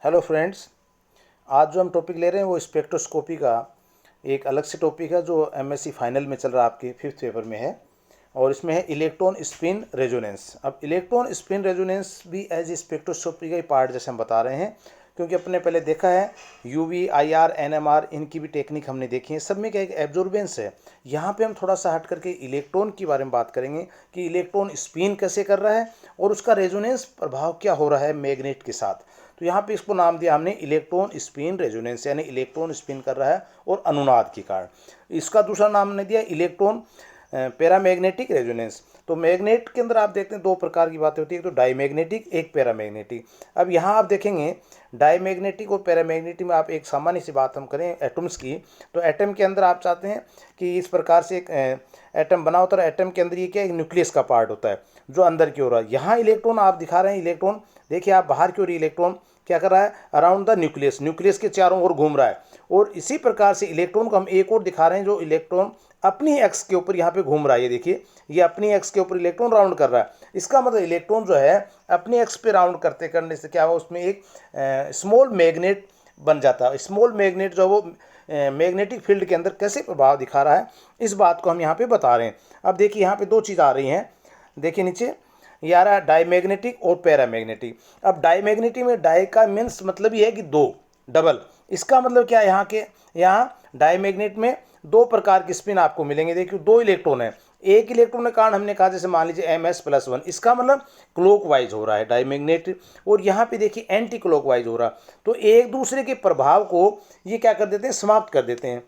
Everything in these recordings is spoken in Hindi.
हेलो फ्रेंड्स, आज जो हम टॉपिक ले रहे हैं वो स्पेक्ट्रोस्कोपी का एक अलग से टॉपिक है जो एमएससी फाइनल में चल रहा है, आपके 5th पेपर में है। और इसमें है इलेक्ट्रॉन स्पिन रेजोनेंस। अब इलेक्ट्रॉन स्पिन रेजोनेंस भी एज स्पेक्ट्रोस्कोपी का ही पार्ट जैसे हम बता रहे हैं, क्योंकि अपने पहले देखा है यूवी, आईआर, एनएमआर, इनकी भी टेक्निक हमने देखी है। सब में क्या एक एब्जॉर्बेंस है। यहाँ पे हम थोड़ा सा हट करके इलेक्ट्रॉन के बारे में बात करेंगे कि इलेक्ट्रॉन स्पिन कैसे कर रहा है और उसका रेजोनेंस प्रभाव क्या हो रहा है मैग्नेट के साथ। तो यहाँ पे इसको नाम दिया हमने इलेक्ट्रॉन स्पिन रेजोनेंस, यानी इलेक्ट्रॉन स्पिन कर रहा है और अनुनाद के कारण। इसका दूसरा नाम हमने दिया इलेक्ट्रॉन पैरामैग्नेटिक रेजोनेंस। तो मैग्नेट के अंदर आप देखते हैं दो प्रकार की बातें होती है, एक तो डाईमैग्नेटिक, एक पैरामैग्नेटिक। अब यहाँ आप देखेंगे डाईमैग्नेटिक और पैरामैग्नेटिक में आप एक सामान्य सी बात हम करें एटम्स की, तो एटम के अंदर आप चाहते हैं कि इस प्रकार से एक एटम बना होता है। एटम के अंदर ये क्या एक न्यूक्लियस का पार्ट होता है जो अंदर की ओर है। यहाँ इलेक्ट्रॉन आप दिखा रहे हैं, इलेक्ट्रॉन देखिए आप बाहर की ओर इलेक्ट्रॉन क्या कर रहा है, अराउंड द न्यूक्लियस, न्यूक्लियस के चारों ओर घूम रहा है। और इसी प्रकार से इलेक्ट्रॉन को हम एक और दिखा रहे हैं जो इलेक्ट्रॉन अपनी एक्स के ऊपर यहाँ पे घूम रहा है। ये देखिए, ये अपनी एक्स के ऊपर इलेक्ट्रॉन राउंड कर रहा है। इसका मतलब इलेक्ट्रॉन जो है अपनी एक्स पे राउंड करते करने से क्या हुआ, उसमें एक स्मॉल मैग्नेट बन जाता है। स्मॉल मैग्नेट जो वो मैग्नेटिक फील्ड के अंदर कैसे प्रभाव दिखा रहा है, इस बात को हम यहाँ पे बता रहे हैं। अब देखिए यहाँ पे दो चीज़ आ रही हैं, देखिए नीचे ये आ रहा है डाईमैग्नेटिक और पैरामैग्नेटिक। अब डाईमैग्नेटिक में डाई का मीन्स मतलब ये है कि दो, डबल। इसका मतलब क्या है, यहाँ डाईमैग्नेट में दो प्रकार की स्पिन आपको मिलेंगे। देखिए दो इलेक्ट्रॉन है, एक इलेक्ट्रॉन के कारण हमने कहा जैसे मान लीजिए ms+1, इसका मतलब क्लॉकवाइज हो रहा है डाईमैग्नेट, और यहाँ पे देखिए एंटी क्लॉकवाइज हो रहा। तो एक दूसरे के प्रभाव को ये क्या कर देते हैं, समाप्त कर देते हैं।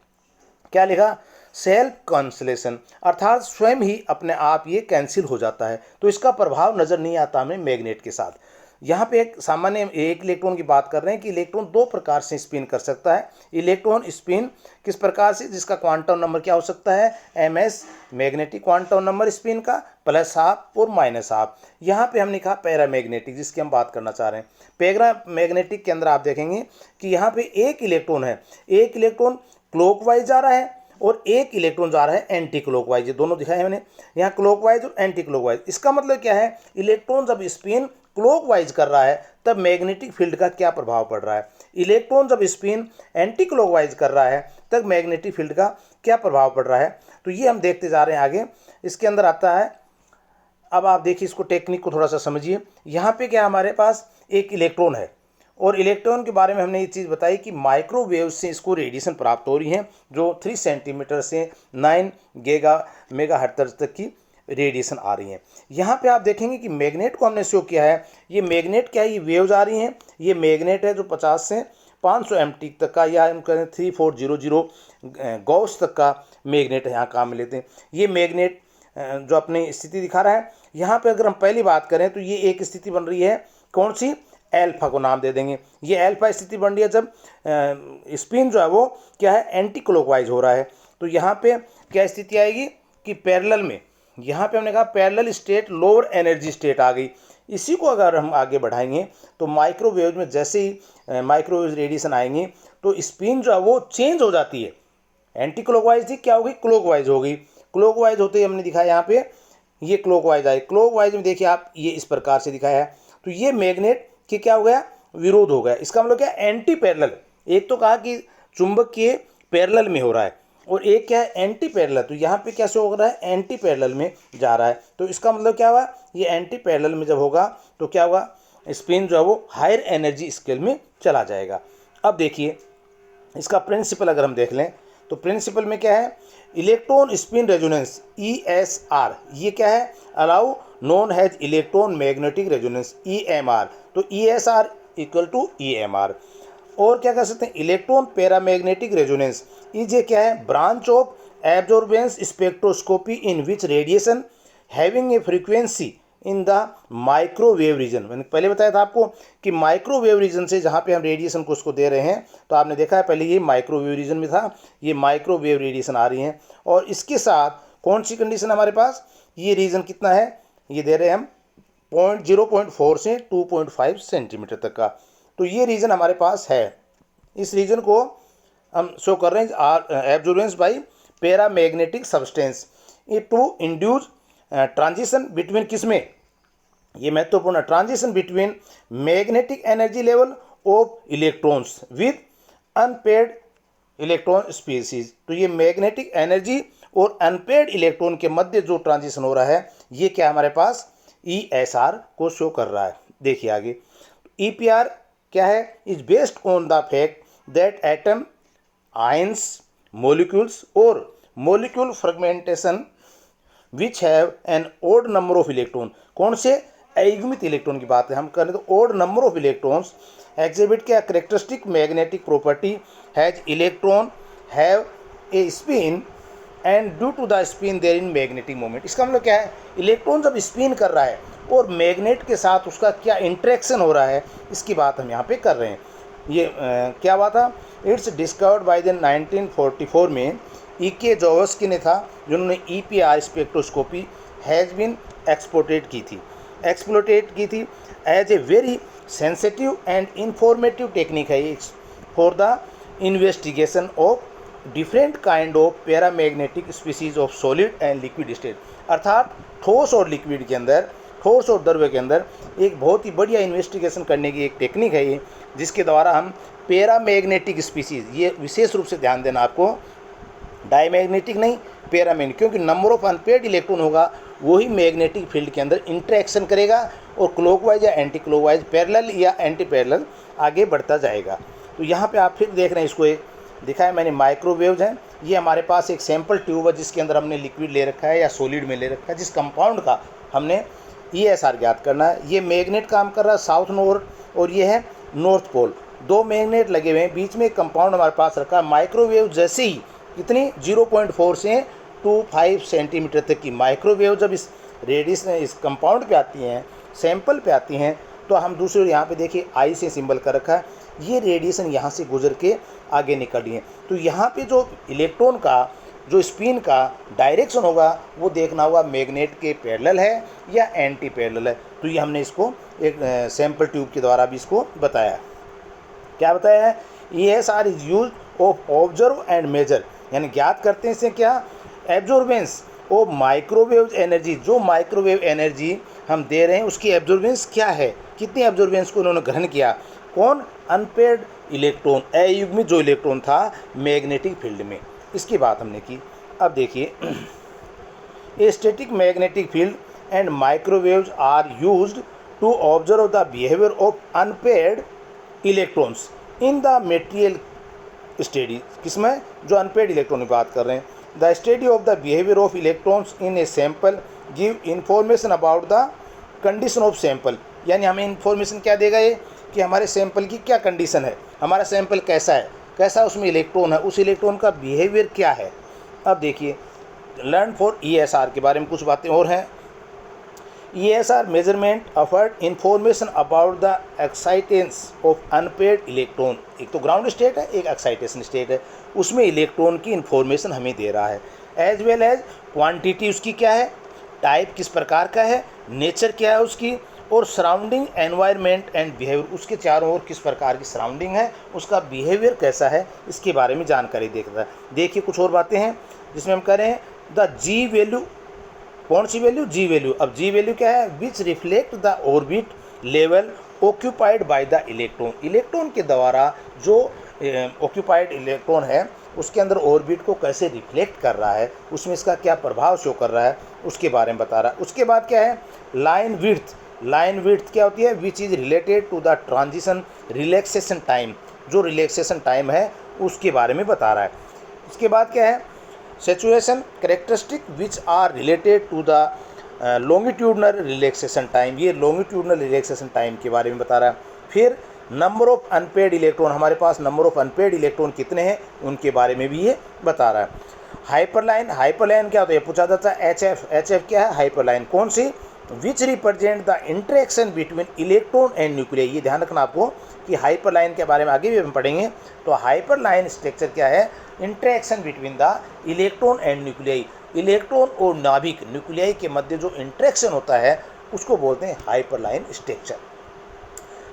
क्या लिखा, सेल्फ कैंसिलेशन, अर्थात स्वयं ही अपने आप ये कैंसिल हो जाता है। तो इसका प्रभाव नज़र नहीं आता हमें मैग्नेट के साथ। यहाँ पे एक सामान्य एक इलेक्ट्रॉन की बात कर रहे हैं कि इलेक्ट्रॉन दो प्रकार से स्पिन कर सकता है। इलेक्ट्रॉन स्पिन किस प्रकार से, जिसका क्वांटम नंबर क्या हो सकता है, ms, magnetic quantum number spin का +12 और -12। यहाँ पे हमने कहा पैरामैग्नेटिक, जिसकी हम बात करना चाह रहे हैं। पैरामैग्नेटिक के अंदर आप देखेंगे कि यहाँ पे एक इलेक्ट्रॉन है, एक इलेक्ट्रॉन क्लॉकवाइज जा रहा है और एक इलेक्ट्रॉन जा रहा है एंटी क्लॉकवाइज। ये दोनों दिखाए मैंने यहाँ, क्लॉकवाइज और एंटी क्लॉकवाइज। इसका मतलब क्या है, इलेक्ट्रॉन जब स्पिन क्लॉकवाइज कर रहा है तब मैग्नेटिक फील्ड का क्या प्रभाव पड़ रहा है, इलेक्ट्रॉन जब स्पिन एंटी क्लॉकवाइज कर रहा है तब मैग्नेटिक फील्ड का क्या प्रभाव पड़ रहा है। तो ये हम देखते जा रहे हैं आगे। इसके अंदर आता है, अब आप देखिए इसको टेक्निक को थोड़ा सा समझिए। यहाँ पे क्या हमारे पास एक इलेक्ट्रॉन है और इलेक्ट्रॉन के बारे में हमने ये चीज़ बताई कि माइक्रोवेव से इसको रेडिएशन प्राप्त हो रही है जो 3 सेंटीमीटर से 9 मेगाहर्ट्ज तक की रेडिएशन आ रही है। यहाँ पे आप देखेंगे कि मैग्नेट को हमने शो किया है। ये मैग्नेट क्या है, ये वेव्स आ रही हैं। ये मैग्नेट है जो 50 से 500 MT तक का, या हम कहें 3400 गॉस तक का मैग्नेट है, यहाँ काम में लेते हैं। ये मैग्नेट जो अपनी स्थिति दिखा रहा है। यहाँ पे अगर हम पहली बात करें तो ये एक स्थिति बन रही है, कौन सी, एल्फा को नाम दे देंगे। ये एल्फा स्थिति बन रही है जब स्पिन जो है वो क्या है, एंटी क्लॉकवाइज हो रहा है। तो यहाँ पे क्या स्थिति आएगी कि पैरेलल में, यहाँ पे हमने कहा parallel state, lower energy state आ गई। इसी को अगर हम आगे बढ़ाएंगे तो माइक्रोवेव में जैसे ही माइक्रोवेव रेडिएशन आएंगे तो स्पिन जो है वो चेंज हो जाती है। एंटी क्लॉकवाइज थी, क्या होगी, क्लॉकवाइज हो गई। क्लॉकवाइज होते ही हमने दिखाया यहाँ पे ये क्लॉकवाइज आए। क्लॉकवाइज में देखिए आप ये इस प्रकार से दिखाया है। तो ये मैग्नेट कि क्या हो गया, विरोध हो गया। इसका मतलब क्या, एंटी पैरेलल। एक तो कहा कि चुंबकीय पैरेलल में हो रहा है और एक क्या है, एंटी पैरेलल। तो यहाँ पे कैसे हो रहा है, एंटी पैरेलल में जा रहा है। तो इसका मतलब क्या हुआ, ये एंटी पैरेलल में जब होगा तो क्या होगा, स्पिन जो है वो हायर एनर्जी स्केल में चला जाएगा। अब देखिए इसका प्रिंसिपल अगर हम देख लें तो प्रिंसिपल में क्या है, इलेक्ट्रॉन स्पिन रेजोनेंस ESR, ये क्या है, allow known has electron magnetic resonance EMR। तो ESR इक्वल टू EMR। और क्या कर सकते हैं, इलेक्ट्रॉन पैरामैग्नेटिक रेजोनेंस, ये क्या है, branch of absorbance spectroscopy in which radiation having a frequency in the microwave region. मैंने पहले बताया था आपको कि माइक्रोवेव रीजन से जहाँ पे हम रेडिएशन को उसको दे रहे हैं, तो आपने देखा है पहले ये माइक्रोवेव रीजन में था, ये माइक्रोवेव रेडिएशन आ रही है। और इसके साथ कौन सी कंडीशन हमारे पास, ये रीजन कितना है, ये दे रहे हैं हम 0.4 से 2.5 सेंटीमीटर तक का। तो ये रीजन हमारे पास है। इस रीजन को हम शो कर रहे हैं absorbance by paramagnetic substance to induce transition between, किसमें, ये महत्वपूर्ण, transition between magnetic energy level of electrons with unpaired electron species. तो ये मैग्नेटिक एनर्जी और अनपेयर्ड इलेक्ट्रॉन के मध्य जो ट्रांजिशन हो रहा है ये क्या हमारे पास ESR को शो कर रहा है। देखिए आगे EPR क्या है, is based on the fact that atom ions molecules or molecule fragmentation which have an odd number of electron. कौन से अयुग्मित इलेक्ट्रॉन की बात है हम करें तो odd number of electrons exhibit क्या characteristic magnetic property has electron have a spin and due to the spin there in magnetic moment. इसका मतलब क्या है, इलेक्ट्रॉन जब स्पिन कर रहा है और मैग्नेट के साथ उसका क्या इंटरेक्शन हो रहा है इसकी बात हम यहाँ पे कर रहे हैं। ये क्या हुआ था, इट्स डिस्कवर्ड बाय द 1944 में E.K. जोवस्की ने था जिन्होंने EPR spectroscopy has been exploited की थी as a very sensitive and informative technique है ये for the investigation of different kind of paramagnetic species of solid and liquid state. अर्थात ठोस और लिक्विड के अंदर, ठोस और द्रव्य के अंदर एक बहुत ही बढ़िया इन्वेस्टिगेशन करने की एक टेक्निक है ये, जिसके द्वारा हम पैरामैग्नेटिक स्पीसीज, ये विशेष रूप से ध्यान देना आपको, डायमैग्नेटिक नहीं पैरामैग्नेटिक, क्योंकि नंबर ऑफ अनपेयर्ड इलेक्ट्रॉन होगा वही मैग्नेटिक फील्ड के अंदर इंटरेक्शन करेगा और क्लॉकवाइज या एंटी क्लॉकवाइज, पैरेलल या एंटी पैरेलल आगे बढ़ता जाएगा। तो यहाँ पे आप फिर देख रहे हैं, इसको एक दिखाया मैंने, माइक्रोवेव्स हैं। ये हमारे पास एक सैंपल ट्यूब है जिसके अंदर हमने लिक्विड ले रखा है या सॉलिड में ले रखा है, जिस कंपाउंड का हमने ESR ज्ञात करना है। ये मैग्नेट काम कर रहा है साउथ नॉर्थ और ये है नॉर्थ पोल, दो मैग्नेट लगे हुए हैं, बीच में एक कंपाउंड हमारे पास रखा है। माइक्रोवेव जैसे ही कितनी 0.4 से 25 सेंटीमीटर तक की माइक्रोवेव जब इस रेडियस इस कंपाउंड पे आती हैं, सैंपल पे आती हैं, तो हम दूसरे यहाँ पे देखिए I से सिंबल कर रखा है, ये रेडिएशन यहाँ से गुजर के आगे निकल रही है। तो यहाँ पे जो इलेक्ट्रॉन का जो स्पिन का डायरेक्शन होगा वो देखना होगा मैग्नेट के पैरेलल है या एंटी पैरेलल है। तो ये हमने इसको एक सैंपल ट्यूब के द्वारा भी इसको बताया। क्या बताया है, ESR is use of observe and measure, यानी ज्ञात करते हैं इससे क्या, एब्जॉर्बेंस ऑफ माइक्रोवेव एनर्जी, जो माइक्रोवेव एनर्जी हम दे रहे हैं उसकी एब्जॉर्बेंस क्या है, कितनी एब्जॉर्बेंस को उन्होंने ग्रहण किया, कौन, अनपेयर्ड इलेक्ट्रॉन, अयुग्मित जो इलेक्ट्रॉन था मैग्नेटिक फील्ड में, इसकी बात हमने की। अब देखिए a static magnetic field and microwaves are used to observe the behaviour of unpaired electrons in the material study. किसमें, जो अनपेयर्ड इलेक्ट्रॉन की बात कर रहे हैं। The study of the behaviour of electrons in a sample give information about the condition of sample, यानी हमें इंफॉर्मेशन क्या देगा ये कि हमारे सैंपल की क्या कंडीशन है, हमारा सैंपल कैसा है, कैसा उसमें इलेक्ट्रॉन है, उस इलेक्ट्रॉन का बिहेवियर क्या है। अब देखिए लर्न फॉर ESR के बारे में कुछ बातें और हैं। ESR measurement afford information about the existence of unpaired electron, एक तो ग्राउंड स्टेट है एक एक्साइटेशन स्टेट है, उसमें इलेक्ट्रॉन की इंफॉर्मेशन हमें दे रहा है, एज वेल एज क्वांटिटी उसकी क्या है, टाइप किस प्रकार का है, नेचर क्या है उसकी, और सराउंडिंग एनवायरनमेंट एंड बिहेवियर, उसके चारों ओर किस प्रकार की सराउंडिंग है, उसका बिहेवियर कैसा है, इसके बारे में जानकारी देखता है। देखिए कुछ और बातें हैं जिसमें हम करें द G वैल्यू, कौन सी वैल्यू, G वैल्यू। अब G वैल्यू क्या है, which reflect the orbit level occupied by the electron, electron के द्वारा जो ऑक्यूपाइड इलेक्ट्रॉन है उसके अंदर ऑर्बिट को कैसे रिफ्लेक्ट कर रहा है, उसमें इसका क्या प्रभाव शो कर रहा है, उसके बारे में बता रहा है। उसके बाद क्या है, लाइन विड्थ, लाइन विड्थ क्या होती है, which is related to the transition relaxation time, जो रिलैक्सेशन टाइम है उसके बारे में बता रहा है। उसके बाद क्या है, saturation characteristic which are related to the longitudinal relaxation time, ये लॉन्गिट्यूडनल रिलैक्सेशन टाइम के बारे में बता रहा है। फिर नंबर ऑफ अनपेयर्ड इलेक्ट्रॉन, हमारे पास नंबर ऑफ अनपेयर्ड इलेक्ट्रॉन कितने हैं उनके बारे में भी ये बता रहा है। हाइपरलाइन, हाइपरलाइन क्या होता है, पूछा जाता है। HF क्या है, हाइपरलाइन कौन सी, which represent the interaction between electron and nuclei. ये ध्यान रखना आपको कि हाइपरलाइन के बारे में आगे भी हम पढ़ेंगे। तो हाइपरलाइन स्ट्रक्चर क्या है, interaction between the electron and nuclei, electron और नाभिक न्यूक्लियाई के मध्य जो इंटरेक्शन होता है उसको बोलते हैं हाइपरलाइन स्ट्रक्चर।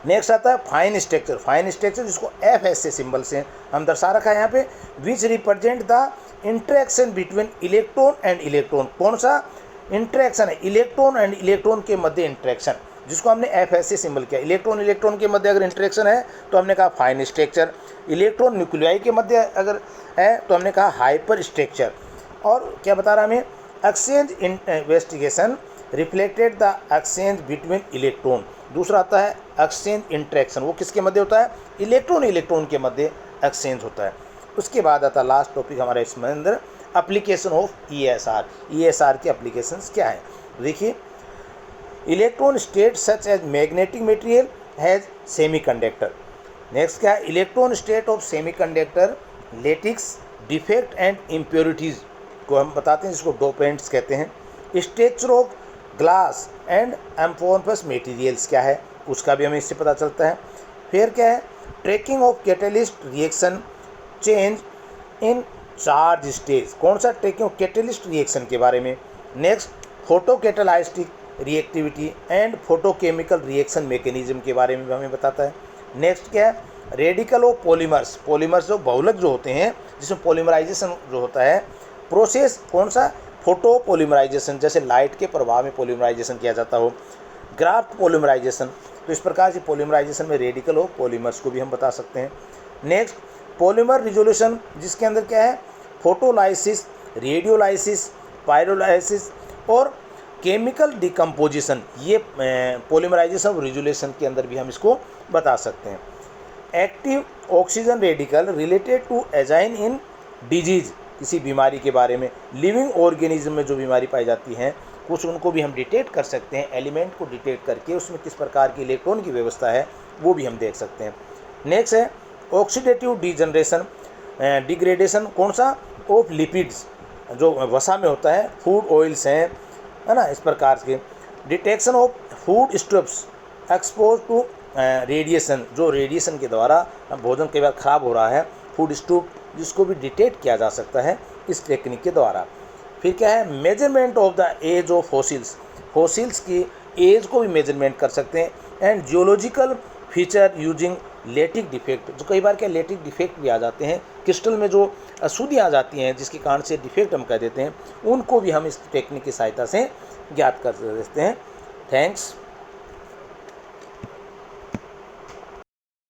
नेक्स्ट आता है फाइन स्ट्रक्चर, फाइन स्ट्रक्चर जिसको FS से सिंबल से हम दर्शा रखा है यहाँ पे, विच represent the interaction between electron and electron. कौन सा इंटरेक्शन है, इलेक्ट्रॉन एंड इलेक्ट्रॉन के मध्य इंटरेक्शन, जिसको हमने FSA सिंबल किया। इलेक्ट्रॉन इलेक्ट्रॉन के मध्य अगर इंटरेक्शन है तो हमने कहा फाइन स्ट्रक्चर, इलेक्ट्रॉन न्यूक्लियाई के मध्य अगर है तो हमने कहा हाइपर स्ट्रक्चर। और क्या बता रहा हमें, exchange investigation reflected the exchange between electron. दूसरा आता है एक्सचेंज इंटरेक्शन, वो किसके मध्य होता है, इलेक्ट्रॉन इलेक्ट्रॉन के मध्य एक्सचेंज होता है। उसके बाद आता लास्ट टॉपिक हमारे इसमें अंदर एप्लीकेशन ऑफ ESR। ESR की एप्लीकेशंस क्या है, देखिए, electron state such as magnetic material has semiconductor. Next क्या है, electron state of semiconductor lattice defect and impurities को हम बताते हैं, जिसको डोपेंट्स कहते हैं। Structure of glass and amorphous materials क्या है, उसका भी हमें इससे पता चलता है। फिर क्या है, tracking of catalyst reaction change in charge stage, कौन सा ट्रैकिंग ऑफ कैटलिस्ट रिएक्शन के बारे में। Next photo catalytic reactivity and photochemical reaction mechanism के बारे में भी हमें बताता है। नेक्स्ट क्या है, रेडिकल ऑफ पॉलीमर्स, पॉलीमर्स जो बहुलक जो होते हैं जिसमें पॉलीमराइजेशन जो होता है, प्रोसेस कौन सा, फोटो पॉलीमराइजेशन, जैसे लाइट के प्रभाव में पॉलीमराइजेशन किया जाता हो। ग्राफ्ट पॉलीमराइजेशन, तो इस प्रकार से पॉलीमराइजेशन में रेडिकल ऑफ पॉलीमर्स को भी हम बता सकते हैं। नेक्स्ट पॉलीमर रिजोल्यूशन, जिसके अंदर क्या है, फोटोलाइसिस, रेडियोलाइसिस, पायरोलाइसिस और केमिकल डिकम्पोजिशन, ये पॉलीमराइजेशन और रिजोल्यूशन के अंदर भी हम इसको बता सकते हैं। Active oxygen radical related to ageing in disease, किसी बीमारी के बारे में, लिविंग ऑर्गेनिज्म में जो बीमारी पाई जाती हैं कुछ, उनको भी हम डिटेक्ट कर सकते हैं। एलिमेंट को डिटेक्ट करके उसमें किस प्रकार की इलेक्ट्रॉन की व्यवस्था है वो भी हम देख सकते हैं। नेक्स्ट है ऑक्सीडेटिव डिजनरेशन डिग्रेडेशन, कौन सा, ऑफ लिपिड्स, जो वसा में होता है, फूड ऑयल्स हैं, है ना, इस प्रकार के। Detection of food stuffs expose to radiation, जो रेडिएशन के द्वारा भोजन कई बार खराब हो रहा है, फूड स्टफ, जिसको भी डिटेक्ट किया जा सकता है इस टेक्निक के द्वारा। फिर क्या है, measurement of the age of fossils, fossils की एज को भी मेजरमेंट कर सकते हैं। And geological feature using lattice defect, जो कई बार क्या लेटिक डिफेक्ट भी आ जाते हैं, क्रिस्टल में जो अशुद्धियाँ आ जाती हैं जिसके कारण से डिफेक्ट हम कह देते हैं, उनको भी हम इस टेक्निक की सहायता से ज्ञात कर सकते हैं। थैंक्स।